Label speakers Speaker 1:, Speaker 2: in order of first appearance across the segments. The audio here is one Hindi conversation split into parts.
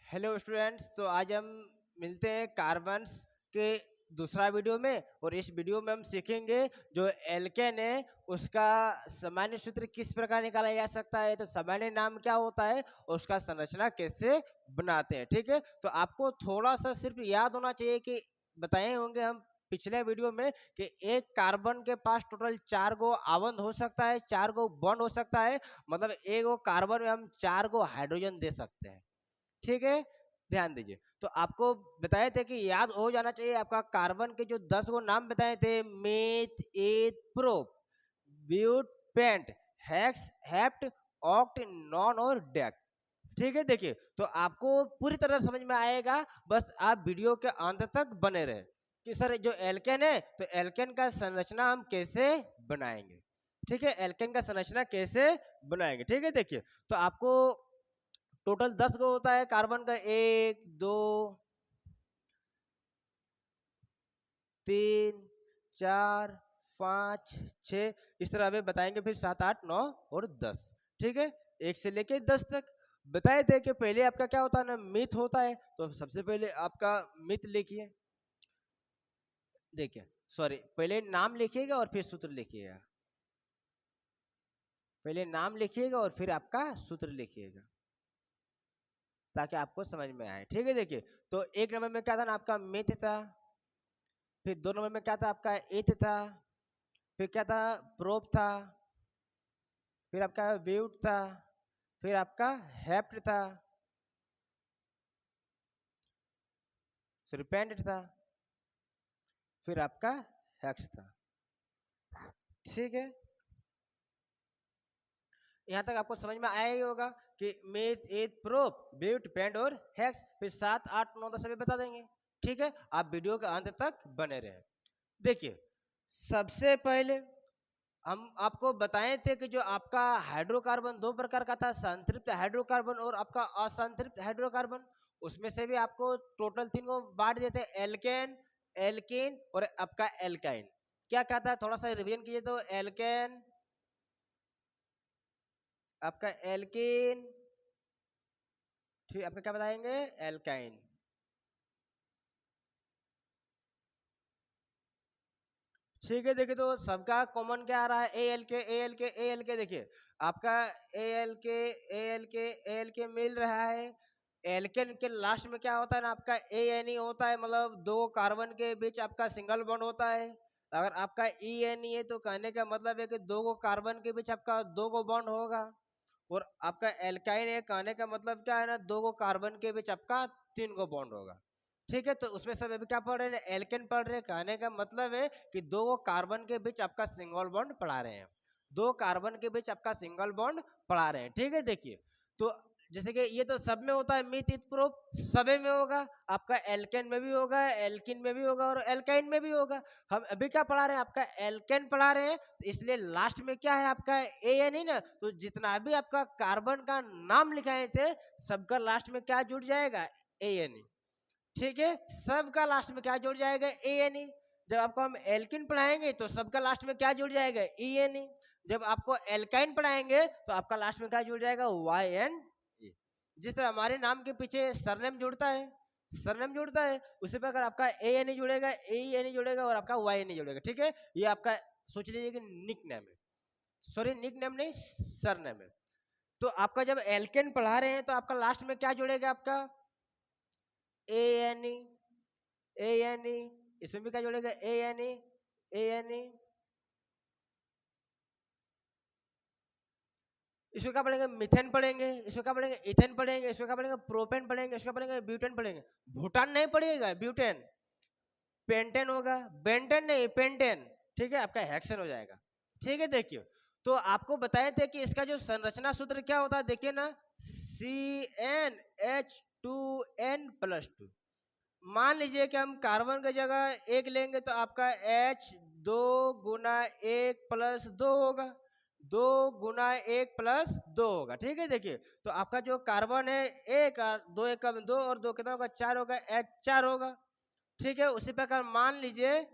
Speaker 1: Hello students. तो आज हम मिलते हैं कार्बन्स के दूसरा वीडियो में। और इस वीडियो में हम सीखेंगे जो एल्केन है उसका सामान्य सूत्र किस प्रकार निकाला जा सकता है, तो सामान्य नाम क्या होता है और उसका संरचना कैसे बनाते हैं। ठीक है, तो आपको थोड़ा सा सिर्फ याद होना चाहिए कि बताए होंगे हम पिछले वीडियो में कि एक कार्बन के पास टोटल 4 गो आवंत हो सकता है, 4 गो बॉन्ड हो सकता है। मतलब एक गो कार्बन में हम 4 गो हाइड्रोजन दे सकते हैं। ठीक है, ध्यान दीजिए। तो आपको बताए थे कि याद हो जाना चाहिए आपका कार्बन के जो 10 गो नाम बताए थे, meth, eth, prop, but, pent, hex, hept, oct, non और डेक। ठीक है, देखिए तो आपको पूरी तरह समझ में आएगा, बस आप वीडियो के अंत तक बने रहे कि सर जो एल्केन है तो एल्केन का संरचना हम कैसे बनाएंगे। ठीक है, एल्केन का संरचना कैसे बनाएंगे। ठीक है, देखिए तो आपको टोटल 10 गो होता है कार्बन का, 1 2 3 4 5 6 इस तरह हमें बताएंगे, फिर 7 8 9 और 10। ठीक है, 1 से लेके 10 तक बताए थे कि पहले आपका क्या होता है ना, मिथ होता है। तो सबसे पहले आपका मिथ लिखिए। देखिए सॉरी, पहले नाम लिखिएगा और फिर सूत्र लिखिएगा। पहले नाम लिखिएगा और फिर आपका सूत्र लिखिएगा ताकि आपको समझ में आए। ठीक है, देखिए तो 1 नंबर में क्या था ना, आपका मिथ था। फिर 2 नंबर में क्या था, आपका एथ था। फिर क्या था, प्रोप था। फिर आपका ब्यूट था। फिर आपका हेप्ट था। सरपेंट था। फिर आपका हेक्स था। ठीक है, यहाँ तक आपको समझ में आया ही होगा कि meth, eth, prop, but, paint और हेक्स। फिर 7 8 9 10 सभी बता देंगे। ठीक है, आप वीडियो के अंत तक बने रहे। देखिए सबसे पहले हम आपको बताए थे कि जो आपका हाइड्रोकार्बन दो प्रकार का था, संतृप्त हाइड्रोकार्बन और आपका असंतृप्त हाइड्रोकार्बन। उसमें से भी आपको टोटल 3 को बांट देते हैं, एल्केन, एल्कीन और आपका एल्काइन। क्या क्या था, थोड़ा सा रिवीजन कीजिए। तो एल्केन, आपका एल्कीन, ठीक, आपका क्या बताएंगे, एल्काइन। ठीक है, देखिए तो सबका कॉमन क्या आ रहा है, ए एल के, ए एल के, ए एल के। देखिए आपका ए एल के, ए एल के, ए एल के मिल रहा है। एल्केन के लास्ट में क्या होता है ना, आपका ए एन ई होता है। मतलब दो कार्बन के बीच आपका सिंगल बॉन्ड होता है। अगर आपका ई एन ई है तो कहने का मतलब है कि दो गो कार्बन के बीच आपका दो गो बॉन्ड होगा। और आपका एल्काइन है, कहने का मतलब क्या है ना, दो गो कार्बन के बीच आपका 3 गो बॉन्ड होगा। ठीक है, तो उसमें सब अभी क्या पढ़ रहे हैं, एल्केन पढ़ रहे हैं। कहने का मतलब है कि दो गो कार्बन के बीच आपका सिंगल बॉन्ड पढ़ा रहे हैं। दो कार्बन के बीच आपका सिंगल बॉन्ड पढ़ा रहे हैं। ठीक है, देखिए तो जैसे कि ये तो सब में होता है, मिथ इथ प्रोप सबे में होगा। आपका एल्केन में भी होगा, एल्किन में भी होगा और एल्काइन में भी होगा। हम अभी क्या पढ़ा रहे हैं, आपका एल्केन पढ़ा रहे हैं, तो इसलिए लास्ट में क्या है आपका ए एन ही ना। तो जितना भी आपका कार्बन का नाम लिखाए थे सबका लास्ट में क्या जुड़ जाएगा, ए एन। ठीक है, सबका लास्ट में क्या जुड़ जाएगा, ए एन ई। जब आपको हम एल्किन पढ़ाएंगे तो सबका लास्ट में क्या जुड़ जाएगा, ई एन ई। जब आपको एल्काइन पढ़ाएंगे तो आपका लास्ट में क्या जुड़ जाएगा, वाई एन ई। जिस तरह हमारे नाम के पीछे सरनेम जुड़ता है, सरनेम जुड़ता है, उसी प्रकार आपका ए एन ई जुड़ेगा, ए एन ई जुड़ेगा और आपका वाई एन ई जुड़ेगा। ठीक है, ये आपका सोच लीजिए कि निक नेम है, सॉरी निक नेम नहीं, सरनेम है। तो आपका जब एल्केन पढ़ा रहे हैं तो आपका लास्ट में क्या जुड़ेगा, आपका A N E, A N E. इसमें भी क्या जोड़ेगा, A N E, A N E. इसको क्या पढ़ेंगे, मिथेन पढ़ेंगे। इसको क्या पढ़ेंगे, इथेन पढ़ेंगे। इसको क्या पढ़ेंगे, प्रोपेन पढ़ेंगे। इसको पढ़ेंगे ब्यूटेन पढ़ेंगे। भूटान नहीं पढ़िएगा, ब्यूटेन। पेंटेन होगा, बेंटेन नहीं, पेंटेन। ठीक है, आपका हेक्सेन हो जाएगा। ठीक है, देखिए तो आपको बताए थे कि इसका जो संरचना सूत्र क्या होता है, देखिए ना, CnH2n+2। मान लीजिए कि हम कार्बन की जगह एक लेंगे तो आपका H 2 × 1 + 2 होगा। 2 × 1 + 2 होगा। ठीक है, देखिए तो आपका जो कार्बन है एक, 2 1 2 और 2 कितना होगा, 4 होगा, H 4 होगा। ठीक है, उसी प्रकार मान लीजिए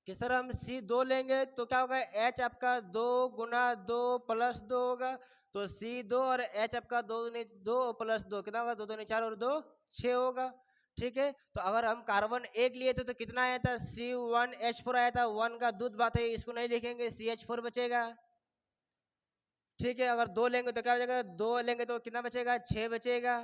Speaker 1: कि सर हम C2 लेंगे तो क्या होगा, H आपका 2 गुना 2 प्लस 2 होगा, तो C2 और H आपका 2 दूनी 2 प्लस 2 कितना होगा, 2 दूनी 4 और 2 6 होगा। ठीक है, तो अगर हम कार्बन एक लिए थे तो कितना आया था, C1H4 आया था। 1 का दूध बात है, इसको नहीं लिखेंगे, CH4 बचेगा। ठीक है, अगर 2 लेंगे तो क्या हो जाएगा, 2 लेंगे तो कितना बचेगा, 6 बचेगा।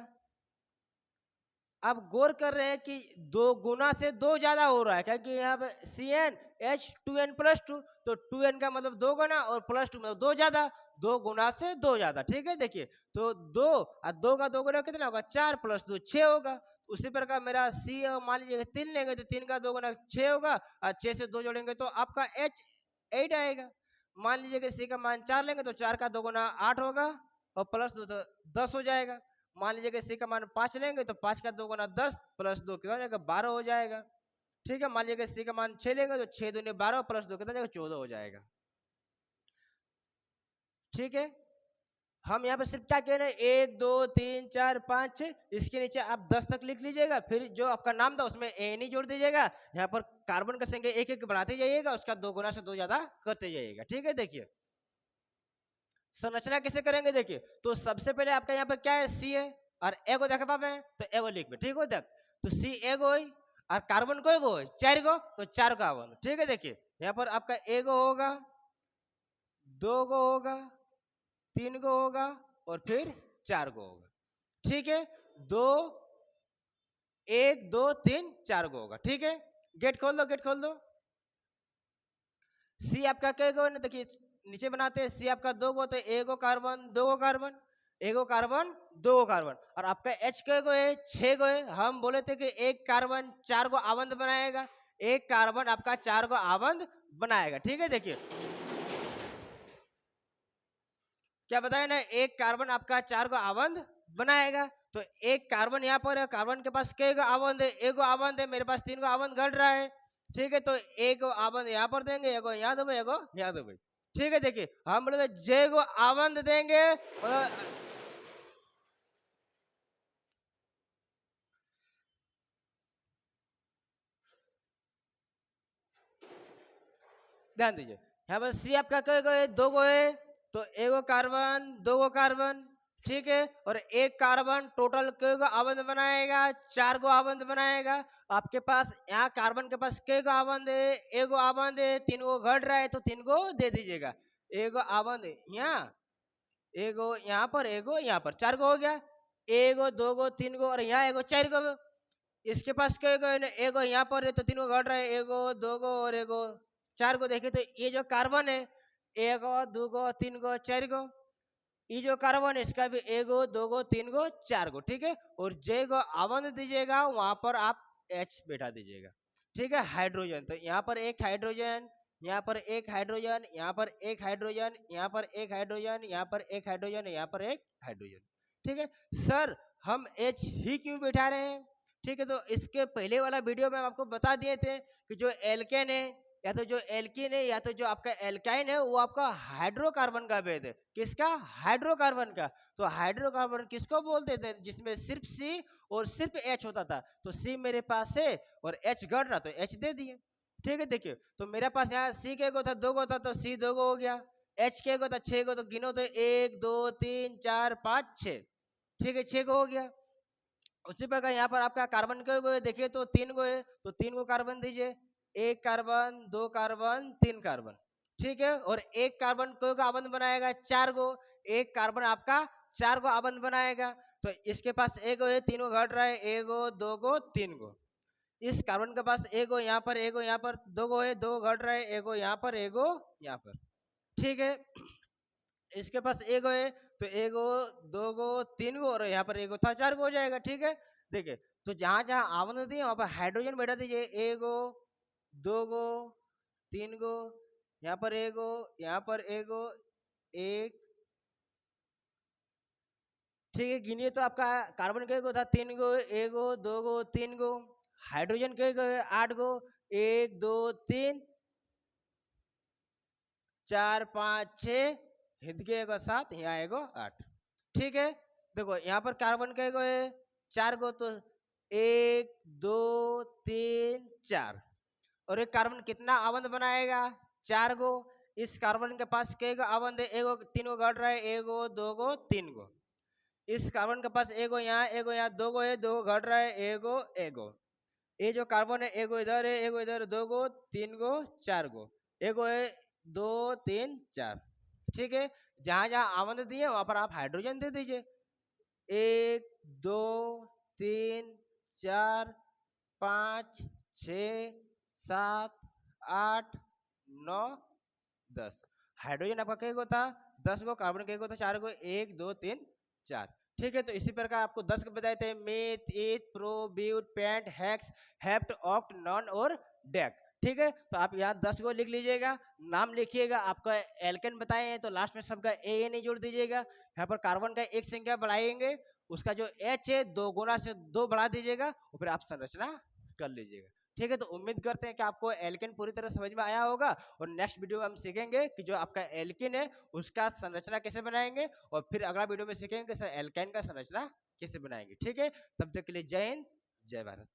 Speaker 1: आप गौर कर रहे हैं कि 2 गुना से 2 ज्यादा हो रहा है, क्योंकि यहाँ पे CnH2n+2, तो 2n का मतलब 2 गुना और +2 मतलब 2 ज्यादा, 2 गुना से 2 ज्यादा। ठीक है, देखिए तो 2 और 2 का 2 गुना कितना होगा, 4 + 2 6 होगा। उसी प्रकार मेरा C, मान लीजिए 3 लेंगे तो 3 का 2 गुना 6 होगा, और 6 से 2 जोड़ेंगे तो आपका H 8 आएगा। मान लीजिए कि C का मान 4 लेंगे तो 4 का 2 गुना 8 होगा, और +2 तो 10 हो जाएगा। मान लीजिए कि C का मान 5 लेंगे तो 5 का 2 गुना 10 प्लस 2 कितना हो जाएगा, 12 हो जाएगा। ठीक है, मान लीजिए कि C का मान 6 लेंगे तो 6 दूनी 12 प्लस 2 कितना हो जाएगा, 14 हो जाएगा। ठीक है, हम यहाँ पे सिर्फ क्या कह रहे हैं, 1 2 3 4 5 6, इसके नीचे आप 10 तक लिख लीजिएगा, फिर जो आपका नाम था उसमें Ni जोड़ दीजिएगा। यहाँ पर कार्बन का संख्या एक एक बढ़ाते जाइएगा, उसका 2 गुना से 2 ज्यादा करते जाइएगा। ठीक है, देखिए संरचना कैसे करेंगे, देखिए तो सबसे पहले आपका यहाँ पर क्या है, C है, और एगो देख पावे तो एगो लिख में, ठीक हो तक, तो C एगो है, और कार्बन को एगो है 4 गो, तो 4 का आवन। ठीक है, देखिए यहाँ पर आपका एगो होगा, 2 गो होगा, 3 गो होगा, और फिर 4 गो होगा। ठीक है, 2 1 2 3 4 गो होगा। ठीक है, गेट खोल दो, गेट खोल दो। C आपका कई गो है, देखिए नीचे बनाते हैं, C आपका 2 गो, तो एगो कार्बन 2 गो कार्बन, एगो कार्बन 2 गो कार्बन, और आपका H कई गो है, 6 गो है। हम बोले थे कि एक कार्बन 4 गो आवंद बनाएगा, एक कार्बन आपका 4 गो आवंद बनाएगा। ठीक है, देखिए क्या बताया ना, एक कार्बन आपका 4 गो आवंद बनाएगा, तो एक कार्बन यहाँ पर है, कार्बन के पास कई गो आवंद है, एगो आवंद है, मेरे पास 3 गो आवंद घट रहा है। ठीक है, तो एक आवंद यहाँ पर देंगे, एगो यहाँ देंगे, एगो यहाँ देंगे। ठीक है, देखिए हम बोले जे गो आवंद देंगे, ध्यान दीजिए, यहाँ पर C आपका कई गो है, 2 गो है, तो एगो कार्बन 2 गो कार्बन। ठीक है, और एक कार्बन टोटल कई गो आवंद बनाएगा, 4 गो आवंद बनाएगा। आपके पास यहाँ कार्बन के पास कई गो आवंद है, एगो आवंद है, 3 गो घट रहा है तो 3 गो दे दीजिएगा। एगो आवंद यहाँ, एगो यहाँ पर, एगो यहाँ पर, 4 गो हो गया, एगो 2 गो 3 गो, और यहाँ एगो 4 गो। इसके पास कई गो है ना, एगो यहाँ पर है तो 3 गो घट रहा है, एगो 2 गो और एगो 4 गो। देखिए तो ये जो कार्बन है, एगो 2 गो 3 गो 4 गो, ये जो कार्बन है इसका भी एगो 2 गो 3 गो 4 गो। ठीक है, और जे गो आवंद दीजिएगा वहां पर आप H बैठा दीजिएगा। ठीक है, हाइड्रोजन, तो यहाँ पर एक हाइड्रोजन, यहाँ पर एक हाइड्रोजन, यहाँ पर एक हाइड्रोजन, यहाँ पर एक हाइड्रोजन, यहाँ पर एक हाइड्रोजन, यहाँ पर एक हाइड्रोजन। ठीक है सर, हम H ही क्यों बैठा रहे हैं। ठीक है, तो इसके पहले वाला वीडियो में हम आपको बता दिए थे कि जो एल्केन है, या तो जो एल्कीन है, या तो जो आपका एल्काइन है, वो आपका हाइड्रोकार्बन का भेद है। किसका, हाइड्रोकार्बन का। तो हाइड्रोकार्बन किसको बोलते थे, जिसमें सिर्फ C और सिर्फ H होता था, तो C मेरे पास है और H घट रहा तो H दे दिए। ठीक है, देखिए तो मेरे पास यहाँ C के गो था 2 गो था, तो C 2 गो हो गया, H के गो था 6 गो, तो गिनो तो 1 2 3 4 5 6। ठीक है, 6 गो हो गया। उसी प्रकार यहाँ पर आपका कार्बन के गो है, देखिए तो 3 गो है, तो 3 गो कार्बन दीजिए, एक कार्बन 2 कार्बन 3 कार्बन। ठीक है, और एक कार्बन को आवंद बनाएगा 4 गो, एक कार्बन आपका 4 गो आवंद बनाएगा, तो इसके पास एगो है, 3 गो घट रहा है, एगो 2 गो 3 गो। इस कार्बन के पास एगो यहाँ पर, एगो यहाँ पर, 2 गो है, 2 घट रहा है, एगो यहाँ पर, एगो यहाँ पर। ठीक है, इसके पास एगो है, तो एगो 2 गो 3 गो, और यहाँ पर एगो था 4 गो हो जाएगा। ठीक है, देखिए तो जहां जहां आवंद दिए वहां पर हाइड्रोजन बैठा दीजिए, एगो 2 गो 3 गो, यहाँ पर एगो, यहाँ पर एगो, एक। ठीक है, गिनिए तो आपका कार्बन के गो था 3 गो, एगो 2 गो 3 गो, हाइड्रोजन के गो 8 गो, 1 2 3 4 5 6, हिंदके एगो 7, यहाँ एगो 8। ठीक है, देखो यहाँ पर कार्बन के गो है 4 गो, तो 1 2 3 4, और एक कार्बन कितना अवंध बनाएगा? 4 गो। इस कार्बन के पास कई गो अवंध है? एगो 3 गो घट रहा है, एगो 2 गो 3 गो। इस कार्बन के पास एगो यहाँ 2 गो है, 2 गो घट रहा है, एगो एगो। ये जो कार्बन है एगो इधर है, एगो इधर, 2 गो 3 गो 4 गो, एगो है 2 3 4। ठीक है, जहां जहां अवंध दिए वहां पर आप हाइड्रोजन दे दीजिए। 1 2 3 4 5 6 7 8 9 10। हाइड्रोजन आपका कई गो था? 10 गो। कार्बन कई गो था? 4 गो। 1 2 3 4। ठीक है, तो इसी प्रकार आपको 10 के बताए थे, meth, eth, prop, but, pent, hex, hept, oct, non और डेक। ठीक है, तो आप यहाँ 10 गो लिख लीजिएगा, नाम लिखिएगा। आपका एल्केन बताए हैं तो लास्ट में सबका ए नहीं जोड़ दीजिएगा। यहाँ पर कार्बन का एक संख्या बढ़ाएंगे, उसका जो एच है 2 गुना से 2 बढ़ा दीजिएगा और फिर आप संरचना कर लीजिएगा। ठीक है, तो उम्मीद करते हैं कि आपको एल्केन पूरी तरह समझ में आया होगा, और नेक्स्ट वीडियो में हम सीखेंगे कि जो आपका एल्केन है उसका संरचना कैसे बनाएंगे, और फिर अगला वीडियो में सीखेंगे कि सर एल्केन का संरचना कैसे बनाएंगे। ठीक है, तब तक के लिए जय हिंद, जय भारत।